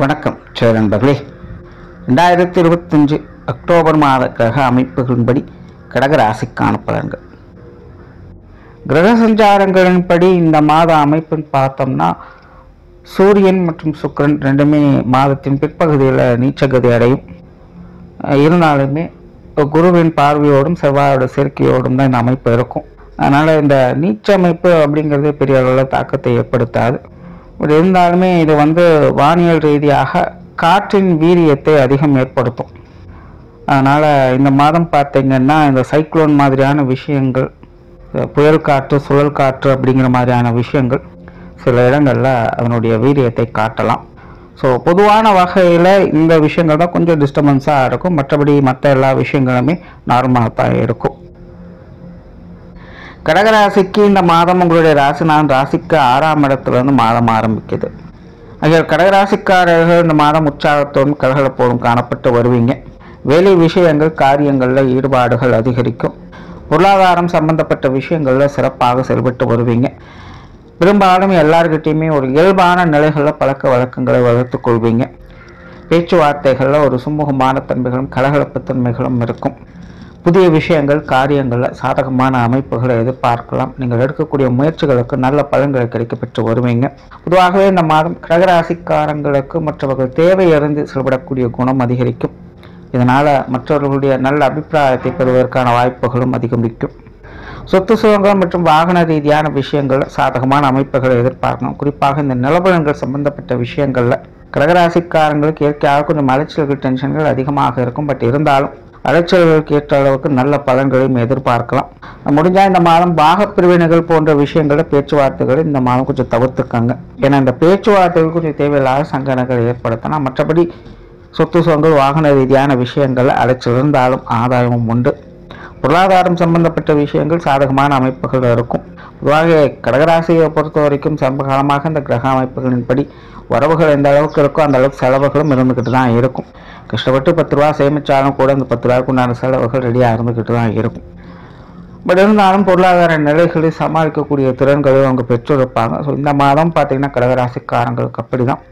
வணக்கம் சரி நண்பர்களே. 2025 அக்டோபர் மாத கிரக அமைப்புகளின்படி கடக ராசிக்கான பலன்கள். கிரக சஞ்சாரங்களின்படி இந்த மாத அமைப்பில் பார்த்தோம்னா சூரியன் மற்றும் சுக்கிரன் ரெண்டுமே மாதத்தின் பிற்பகுதியில் நீச்சகதி அடையும். இருந்தாலுமே குருவின் பார்வையோடும் செவ்வாயோட சேர்க்கையோடும் தான் இந்த அமைப்பு இருக்கும். அதனால் இந்த நீச்ச அமைப்பு அப்படிங்கிறது பெரிய அளவில் தாக்கத்தை ஏற்படுத்தாது. இப்படி இருந்தாலுமே இது வானியல் ரீதியாக காற்றின் வீரியத்தை அதிகம் ஏற்படுத்தும். அதனால் இந்த மாதம் பார்த்திங்கன்னா இந்த சைக்ளோன் மாதிரியான விஷயங்கள், புயல் காற்று, சுழல் காற்று அப்படிங்கிற மாதிரியான விஷயங்கள் சில இடங்களில் அதனுடைய வீரியத்தை காட்டலாம். ஸோ பொதுவான வகையில் இந்த விஷயங்கள் தான் கொஞ்சம் டிஸ்டர்பன்ஸாக இருக்கும். மற்றபடி மற்ற எல்லா விஷயங்களுமே நார்மலாக தான் இருக்கும். கடகராசிக்கு இந்த மாதம் உங்களுடைய ராசிக்கு 6ஆம் இடத்துலேருந்து மாதம் ஆரம்பிக்குது. அதில் கடகராசிக்காரர்கள் இந்த மாதம் உற்சாகத்தோடும் கலகலப்போடும் காணப்பட்டு வருவீங்க. வேலை விஷயங்கள், காரியங்களில் ஈடுபாடுகள் அதிகரிக்கும். பொருளாதாரம் சம்பந்தப்பட்ட விஷயங்களில் சிறப்பாக செயல்பட்டு வருவீங்க. பெரும்பாலும் எல்லார்கிட்டையுமே ஒரு இயல்பான நிலைகளில் பழக்க வழக்கங்களை வளர்த்து கொள்வீங்க. பேச்சுவார்த்தைகளில் ஒரு சுமூகமான தன்மைகளும் கலகலப்பு தன்மைகளும் இருக்கும். புதிய விஷயங்கள், காரியங்களில் சாதகமான அமைப்புகளை எதிர்பார்க்கலாம். நீங்கள் எடுக்கக்கூடிய முயற்சிகளுக்கு நல்ல பலன்களை கிடைக்கப்பெற்று வருவீங்க. பொதுவாகவே இந்த மாதம் கடகராசிக்காரங்களுக்கு மற்றவர்கள் தேவையறிந்து செயல்படக்கூடிய குணம் அதிகரிக்கும். இதனால் மற்றவர்களுடைய நல்ல அபிப்பிராயத்தை பெறுவதற்கான வாய்ப்புகளும் அதிகரிக்கும். சொத்து சுகங்கள் மற்றும் வாகன ரீதியான விஷயங்கள் சாதகமான அமைப்புகளை எதிர்பார்க்கணும். குறிப்பாக இந்த நிலபலன்கள் சம்பந்தப்பட்ட விஷயங்களில் கடகராசிக்காரங்களுக்கு இயற்கையாக கொஞ்சம் அலைச்சல்கள், டென்ஷன்கள் அதிகமாக இருக்கும். பட் இருந்தாலும் அலைச்சல்களுக்கு ஏற்ற அளவுக்கு நல்ல பலன்களையும் எதிர்பார்க்கலாம். முடிஞ்சால் இந்த மாதம் பாகப்பிரிவினைகள் போன்ற விஷயங்களை, பேச்சுவார்த்தைகளை இந்த மாதம் கொஞ்சம் தவிர்த்துக்கங்க. ஏன்னா இந்த பேச்சுவார்த்தைகள் கொஞ்சம் தேவையில்லாத சங்கடங்களை ஏற்படுத்தலாம். மற்றபடி சொத்து சுகங்கள், வாகன ரீதியான விஷயங்களில் அலைச்சல் இருந்தாலும் ஆதாயமும் உண்டு. பொருளாதாரம் சம்பந்தப்பட்ட விஷயங்கள் சாதகமான அமைப்புகள் இருக்கும். பொதுவாக கடகராசியை பொறுத்த வரைக்கும் சமீப காலமாக இந்த கிரக அமைப்புகளின்படி வரவுகள் எந்த அளவுக்கு இருக்கோ அந்த அளவுக்கு செலவுகளும் இருந்துக்கிட்டு தான் இருக்கும். கஷ்டப்பட்டு 10 ரூபா சேமித்தாலும் கூட இந்த 10 ரூபாய்க்கு உண்டான செலவுகள் ரெடியாக இருந்துக்கிட்டு தான் இருக்கும். பட் இருந்தாலும் பொருளாதார நிலைகளை சமாளிக்கக்கூடிய திறன்களை அவங்க பெற்றிருப்பாங்க. ஸோ இந்த மாதம் பார்த்திங்கன்னா கடகராசிக்காரங்களுக்கு அப்படி தான்.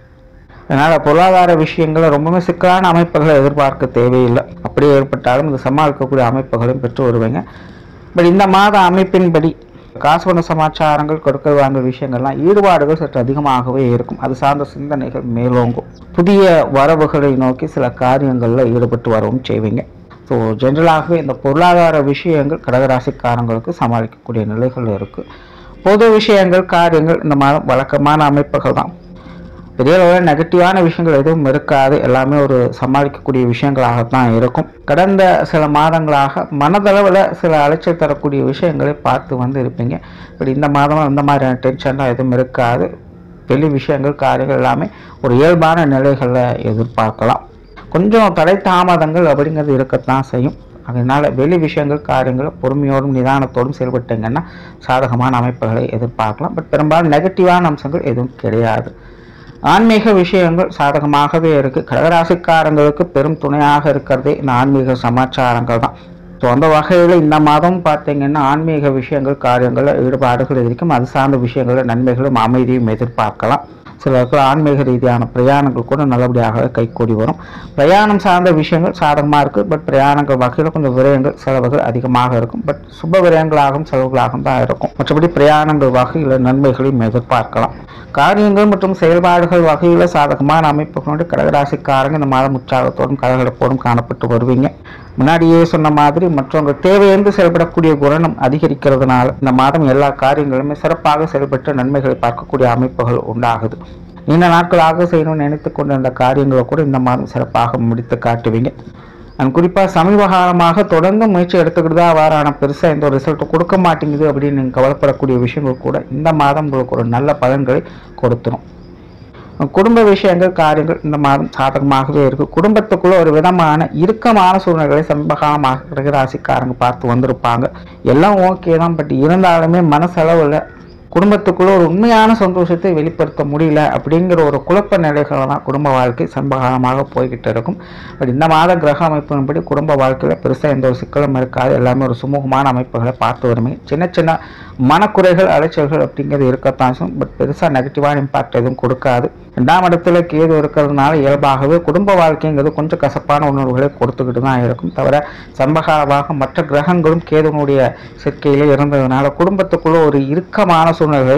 அதனால் பொருளாதார விஷயங்களை ரொம்பவே சிக்கலான அமைப்புகளை எதிர்பார்க்க தேவையில்லை. அப்படியே ஏற்பட்டாலும் இது சமாளிக்கக்கூடிய அமைப்புகளையும் பெற்று வருவீங்க. பட் இந்த மாத அமைப்பின்படி காசு பண சமாச்சாரங்கள், கொடுக்கல் வாங்கல் விஷயங்கள்லாம் ஈடுபாடுகள் சற்று அதிகமாகவே இருக்கும். அது சார்ந்த சிந்தனைகள் மேலோங்கும். புதிய வரவுகளை நோக்கி சில காரியங்களில் ஈடுபட்டு வரவும் செய்வீங்க. ஸோ ஜென்ரலாகவே இந்த பொருளாதார விஷயங்கள் கடகராசிக்காரங்களுக்கு சமாளிக்கக்கூடிய நிலைகள் இருக்குது. பொது விஷயங்கள், காரியங்கள் இந்த மாதம் வழக்கமான அமைப்புகள் தான். பெரிய அளவில் நெகட்டிவான விஷயங்கள் எதுவும் இருக்காது. எல்லாமே ஒரு சமாளிக்கக்கூடிய விஷயங்களாகத்தான் இருக்கும். கடந்த சில மாதங்களாக மனதளவில் சில அலைச்சல் தரக்கூடிய விஷயங்களை பார்த்து இருப்பீங்க. இப்படி இந்த மாதம் இந்த மாதிரியான டென்ஷன்லாம் எதுவும் இருக்காது. வெளி விஷயங்கள், காரியங்கள் எல்லாமே ஒரு இயல்பான நிலைகளில் எதிர்பார்க்கலாம். கொஞ்சம் தடை தாமதங்கள் அப்படிங்கிறது இருக்கத்தான் செய்யும். அதனால் வெளி விஷயங்கள், காரியங்கள் பொறுமையோடும் நிதானத்தோடும் செயல்பட்டீங்கன்னா சாதகமான அமைப்புகளை எதிர்பார்க்கலாம். பட் பெரும்பாலும் நெகட்டிவான அம்சங்கள் எதுவும் கிடையாது. ஆன்மீக விஷயங்கள் சாதகமாகவே இருக்குது. கடகராசிக்காரங்களுக்கு பெரும் துணையாக இருக்கிறதே இந்த ஆன்மீக சமாச்சாரங்கள் தான். ஸோ அந்த வகையில் இந்த மாதம் பார்த்திங்கன்னா ஆன்மீக விஷயங்கள், காரியங்களில் ஈடுபாடுகள் இருக்கும். அது சார்ந்த விஷயங்களில் நன்மைகளும் அமைதியும் எதிர்பார்க்கலாம். சிலருக்கு ஆன்மீக ரீதியான பிரயாணங்கள் கூட நல்லபடியாக கைகூடி வரும். பிரயாணம் சார்ந்த விஷயங்கள் சாதகமாக இருக்குது. பட் பிரயாணங்கள் வகையில் கொஞ்சம் விரயங்கள், செலவுகள் அதிகமாக இருக்கும். பட் சுப விரயங்களாகவும் செலவுகளாகவும் தான் இருக்கும். மற்றபடி பிரயாணங்கள் வகையில் நன்மைகளையும் எதிர்பார்க்கலாம். காரியங்கள் மற்றும் செயல்பாடுகள் வகையில் சாதகமான அமைப்புகளோடு கடகராசிக்காரங்க இந்த மாதம் உற்சாகத்தோடும் கலகலப்போடும் காணப்பட்டு வருவீங்க. முன்னாடியே சொன்ன மாதிரி மற்றவங்க தேவையென்று செயல்படக்கூடிய குணம் அதிகரிக்கிறதுனால இந்த மாதம் எல்லா காரியங்களுமே சிறப்பாக செயல்பட்டு நன்மைகளை பார்க்கக்கூடிய அமைப்புகள் உண்டாகுது. நீண்ட நாட்களாக செய்யணும்னு நினைத்து கொண்டிருந்த காரியங்களை கூட இந்த மாதம் சிறப்பாக முடித்து காட்டுவீங்க. குறிப்பாக சமீப காலமாக தொடர்ந்து முயற்சி எடுத்துக்கிட்டு தான் வாரான பெருசாக எந்த ஒரு ரிசல்ட் கொடுக்க மாட்டேங்குது அப்படின்னு நீங்கள் கவலைப்படக்கூடிய விஷயங்கள் கூட இந்த மாதம் உங்களுக்கு ஒரு நல்ல பலன்களை கொடுத்துரும். குடும்ப விஷயங்கள், காரியங்கள் இந்த மாதம் சாதகமாகவே இருக்குது. குடும்பத்துக்குள்ள ஒரு விதமான இறுக்கமான சூழ்நிலைகளை சமீப காலமாக கடகராசிக்காரங்க பார்த்து வந்திருப்பாங்க. எல்லாம் ஓகே தான். பட் இருந்தாலுமே மனசளவில் குடும்பத்துக்குள்ள ஒரு உண்மையான சந்தோஷத்தை வெளிப்படுத்த முடியல அப்படிங்கிற ஒரு குழப்ப நிலைகள் தான் குடும்ப வாழ்க்கை சம்பகாலமாக போய்கிட்டு இருக்கும். பட் இந்த மாத கிரக அமைப்பின்படி குடும்ப வாழ்க்கையில் பெருசாக எந்த ஒரு சிக்கலும் இருக்காது. எல்லாமே ஒரு சுமூகமான அமைப்புகளை பார்த்து வருமே. சின்ன சின்ன மனக்குறைகள் அலைச்சல்கள் அப்படிங்கிறது இருக்கத்தான் செய்யும். பட் பெருசாக நெகட்டிவான இம்பாக்ட் எதுவும் கொடுக்காது. 2ஆம் இடத்துல கேது இருக்கிறதுனால இயல்பாகவே குடும்ப வாழ்க்கைங்கிறது கொஞ்சம் கசப்பான உணர்வுகளை கொடுத்துக்கிட்டு தான் இருக்கும். தவிர சம்பகாலமாக மற்ற கிரகங்களும் கேதுனுடைய சேர்க்கையிலே இருந்ததுனால குடும்பத்துக்குள்ள ஒரு இறுக்கமான சூழ்நிலை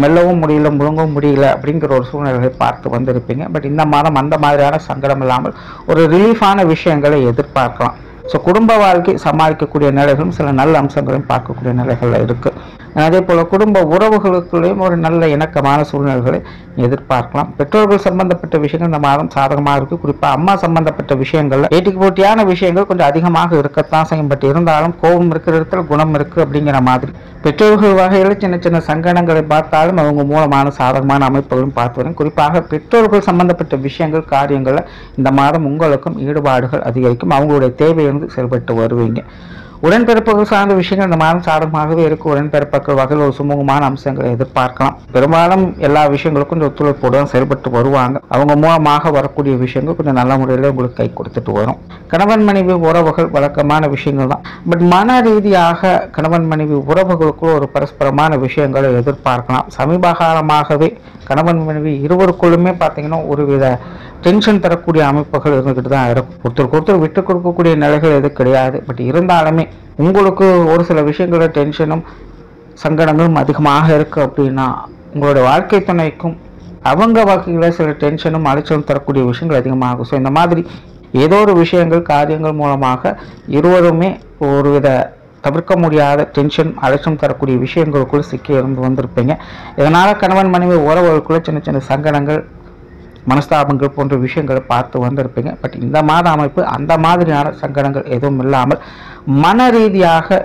மெல்லவும் முடியல முழுங்கவும் முடியல அப்படிங்கிற ஒரு சூழ்நிலைகளை பார்த்து வந்திருப்பீங்க. பட் இந்த மாதம் அந்த மாதிரியான சங்கடம் இல்லாமல் ஒரு ரிலீஃபான விஷயங்களை எதிர்பார்க்கலாம். ஸோ குடும்ப வாழ்க்கை சமாளிக்கக்கூடிய நிலைகளும் சில நல்ல அம்சங்களையும் பார்க்கக்கூடிய நிலைகளில் இருக்குது. அதே போல் குடும்ப உறவுகளுக்குள்ளேயும் ஒரு நல்ல இணக்கமான சூழ்நிலைகளை எதிர்பார்க்கலாம். பெற்றோர்கள் சம்பந்தப்பட்ட விஷயங்கள் இந்த மாதம் சாதகமாக இருக்குது. குறிப்பாக அம்மா சம்பந்தப்பட்ட விஷயங்கள்ல ஏட்டிக்கு போட்டியான விஷயங்கள் கொஞ்சம் அதிகமாக இருக்கத்தான் செய்யும். பட் இருந்தாலும் கோபம் இருக்கிற இடத்துல குணம் இருக்குது அப்படிங்கிற மாதிரி பெற்றோர்கள் வகையில் சின்ன சின்ன சங்கடங்களை பார்த்தாலும் அவங்க மூலமான சாதகமான அமைப்புகளும் பார்த்து வரும். குறிப்பாக பெற்றோர்கள் சம்பந்தப்பட்ட விஷயங்கள் காரியங்களில் இந்த மாதம் உங்களுக்கும் ஈடுபாடுகள் அதிகரிக்கும். அவங்களுடைய தேவையிலிருந்து செயல்பட்டு வருவீங்க. உடன்பிறப்புகள் சார்ந்த விஷயங்கள் இந்த மாதம் சாதகமாகவே இருக்கும். உடன்பிறப்புகள் வகையில் ஒரு சுமூகமான அம்சங்களை எதிர்பார்க்கலாம். பெரும்பாலும் எல்லா விஷயங்களுக்கும் கொஞ்சம் ஒத்துழைப்போடு செயல்பட்டு வருவாங்க. அவங்க மூலமாக வரக்கூடிய விஷயங்கள் கொஞ்சம் நல்ல முறையில் உங்களுக்கு கை கொடுத்துட்டு வரும். கணவன் மனைவி உறவுகள் வழக்கமான விஷயங்கள் தான். பட் மன ரீதியாக கணவன் மனைவி உறவுகளுக்குள்ள ஒரு பரஸ்பரமான விஷயங்களை எதிர்பார்க்கலாம். சமீப காலமாகவே கணவன் மனைவி இருவருக்குள்ளுமே பார்த்தீங்கன்னா ஒருவித டென்ஷன் தரக்கூடிய அமைப்புகள் இருந்துக்கிட்டு தான் இருக்கும். ஒருத்தருக்கு ஒருத்தர் விட்டு கொடுக்கக்கூடிய நிலைகள் எது கிடையாது. பட் இருந்தாலுமே உங்களுக்கு ஒரு சில விஷயங்களோட டென்ஷனும் சங்கடங்களும் அதிகமாக இருக்குது அப்படின்னா உங்களுடைய வாழ்க்கை துணைக்கும் அவங்க வகையில் சில டென்ஷனும் அலைச்சலும் தரக்கூடிய விஷயங்கள் அதிகமாகும். ஸோ இந்த மாதிரி ஏதோ ஒரு விஷயங்கள் காரியங்கள் மூலமாக இருவருமே ஒருவித தவிர்க்க முடியாத டென்ஷன் அலைச்சம் தரக்கூடிய விஷயங்களுக்குள்ள சிக்கி இருந்து வந்திருப்பீங்க. இதனால் கணவன் மனைவி உறவுகளுக்குள்ள சின்ன சின்ன சங்கடங்கள் மனஸ்தாபங்கள் போன்ற விஷயங்களை பார்த்து வந்திருப்பீங்க. பட் இந்த மாத அமைப்பு அந்த மாதிரியான சங்கடங்கள் எதுவும் இல்லாமல் மன ரீதியாக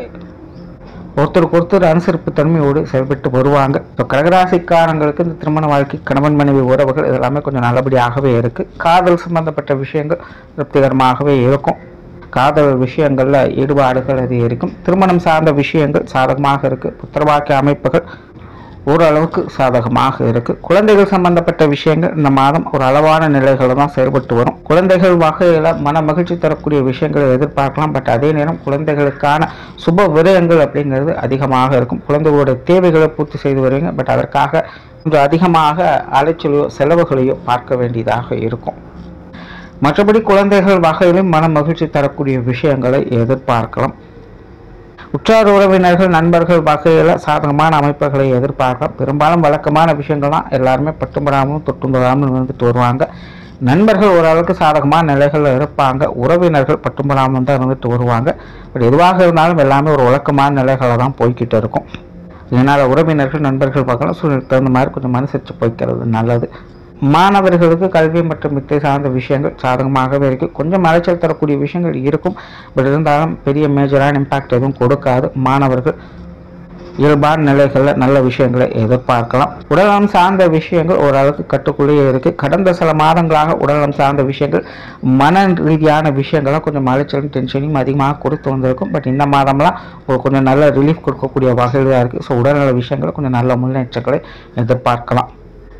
ஒருத்தருக்கு ஒருத்தர் அனுசரிப்பு தன்மையோடு செயல்பட்டு வருவாங்க. இப்போ கடகராசிக்காரங்களுக்கு இந்த திருமண வாழ்க்கை கணவன் மனைவி உறவுகள் இதெல்லாமே கொஞ்சம் நல்லபடியாகவே இருக்குது. காதல் சம்பந்தப்பட்ட விஷயங்கள் திருப்திகரமாகவே இருக்கும். காதல் விஷயங்களில் ஈடுபாடுகள் அது இருக்கும். திருமணம் சார்ந்த விஷயங்கள் சாதகமாக இருக்குது. புத்திரவாக்கிய அமைப்புகள் ஓரளவுக்கு சாதகமாக இருக்குது. குழந்தைகள் சம்பந்தப்பட்ட விஷயங்கள் இந்த மாதம் ஒரு அளவான நிலைகளில் தான் செயல்பட்டு வரும். குழந்தைகள் வகையில் மன மகிழ்ச்சி தரக்கூடிய விஷயங்களை எதிர்பார்க்கலாம். பட் அதே நேரம் குழந்தைகளுக்கான சுப விரயங்கள் அப்படிங்கிறது அதிகமாக இருக்கும். குழந்தைகளுடைய தேவைகளை பூர்த்தி செய்து வருவீங்க. பட் அதற்காக கொஞ்சம் அதிகமாக அலைச்சலையோ செலவுகளையோ பார்க்க வேண்டியதாக இருக்கும். மற்றபடி குழந்தைகள் வகையிலும் மன மகிழ்ச்சி தரக்கூடிய விஷயங்களை எதிர்பார்க்கலாம். உற்றார் உறவினர்கள் நண்பர்கள் வகையில் சாதகமான அமைப்புகளை எதிர்பார்க்கலாம். பெரும்பாலும் வழக்கமான விஷயங்கள் தான். எல்லாருமே பட்டும்படாமலும் தொட்டும்படாமலும் வந்துட்டு வருவாங்க. நண்பர்கள் ஓரளவுக்கு சாதகமான நிலைகளில் இருப்பாங்க. உறவினர்கள் பட்டும்படாமலும் தான் இருந்துட்டு வருவாங்க. பட் எதுவாக இருந்தாலும் எல்லாமே ஒரு வழக்கமான நிலைகளில் தான் போய்கிட்டு இருக்கும். இதனால் உறவினர்கள் நண்பர்கள் வகையில் சூழ்நிலைக்கு தகுந்த மாதிரி கொஞ்சம் மனுசரித்து போய்க்கிறது நல்லது. மாணவர்களுக்கு கல்வி மற்றும் வித்தை சார்ந்த விஷயங்கள் சாதகமாகவே இருக்குது. கொஞ்சம் அலைச்சல் தரக்கூடிய விஷயங்கள் இருக்கும். பட் இருந்தாலும் பெரிய மேஜரான இம்பாக்ட் எதுவும் கொடுக்காது. மாணவர்கள் இயல்பான நிலைகளில் நல்ல விஷயங்களை எதிர்பார்க்கலாம். உடல்நலம் சார்ந்த விஷயங்கள் ஓரளவுக்கு கட்டுக்குள்ளேயே இருக்குது. கடந்த சில மாதங்களாக உடல்நலம் சார்ந்த விஷயங்கள் மன ரீதியான விஷயங்கள்லாம் கொஞ்சம் அலைச்சலும் டென்ஷனையும் அதிகமாக கொடுத்து வந்திருக்கும். பட் இந்த மாதம்லாம் ஒரு கொஞ்சம் நல்ல ரிலீஃப் கொடுக்கக்கூடிய வகையில் தான் இருக்குது. ஸோ உடல்நல விஷயங்கள் கொஞ்சம் நல்ல முன்னேற்றங்களை எதிர்பார்க்கலாம்.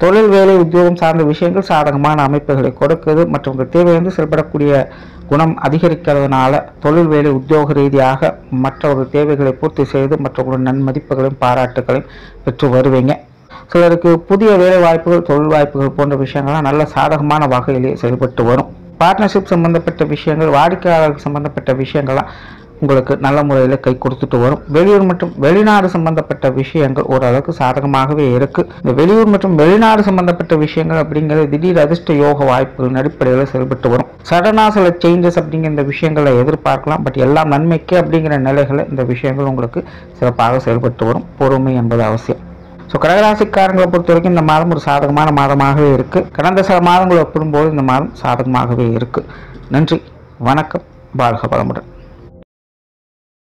தொழில் வேலை உத்தியோகம் சார்ந்த விஷயங்கள் சாதகமான அமைப்புகளை கொடுக்குது. மற்றவங்க தேவையிலிருந்து செயல்படக்கூடிய குணம் அதிகரிக்கிறதுனால தொழில் வேலை உத்தியோக ரீதியாக மற்றொரு தேவைகளை பூர்த்தி செய்து மற்றவர்களுடைய நன்மதிப்புகளையும் பாராட்டுகளையும் பெற்று வருவீங்க. சிலருக்கு புதிய வேலை வாய்ப்புகள் தொழில் வாய்ப்புகள் போன்ற விஷயங்கள்லாம் நல்ல சாதகமான வகையிலே செயல்பட்டு வரும். பார்ட்னர்ஷிப் சம்பந்தப்பட்ட விஷயங்கள் வாடிக்கையாளர்கள் சம்பந்தப்பட்ட விஷயங்கள்லாம் உங்களுக்கு நல்ல முறையில் கை கொடுத்துட்டு வரும். வெளியூர் மற்றும் வெளிநாடு சம்பந்தப்பட்ட விஷயங்கள் ஓரளவுக்கு சாதகமாகவே இருக்கு. இந்த வெளியூர் மற்றும் வெளிநாடு சம்பந்தப்பட்ட விஷயங்கள் அப்படிங்கிறது திடீர் அதிர்ஷ்ட யோக வாய்ப்புகள் அடிப்படையில் செயல்பட்டு வரும். சடனா சில சேஞ்சஸ் அப்படிங்கிற இந்த விஷயங்களை எதிர்பார்க்கலாம். பட் எல்லாம் நன்மைக்கு அப்படிங்கிற நிலைகளை இந்த விஷயங்கள் உங்களுக்கு சிறப்பாக செயல்பட்டு வரும். பொறுமை என்பது அவசியம். ஸோ கடகராசிக்காரங்களை பொறுத்த வரைக்கும் இந்த மாதம் ஒரு சாதகமான மாதமாகவே இருக்கு. கடந்த சில மாதங்களை ஒப்பிடும்போது இந்த மாதம் சாதகமாகவே இருக்கு. நன்றி, வணக்கம், வாழ்க வளமுடன்.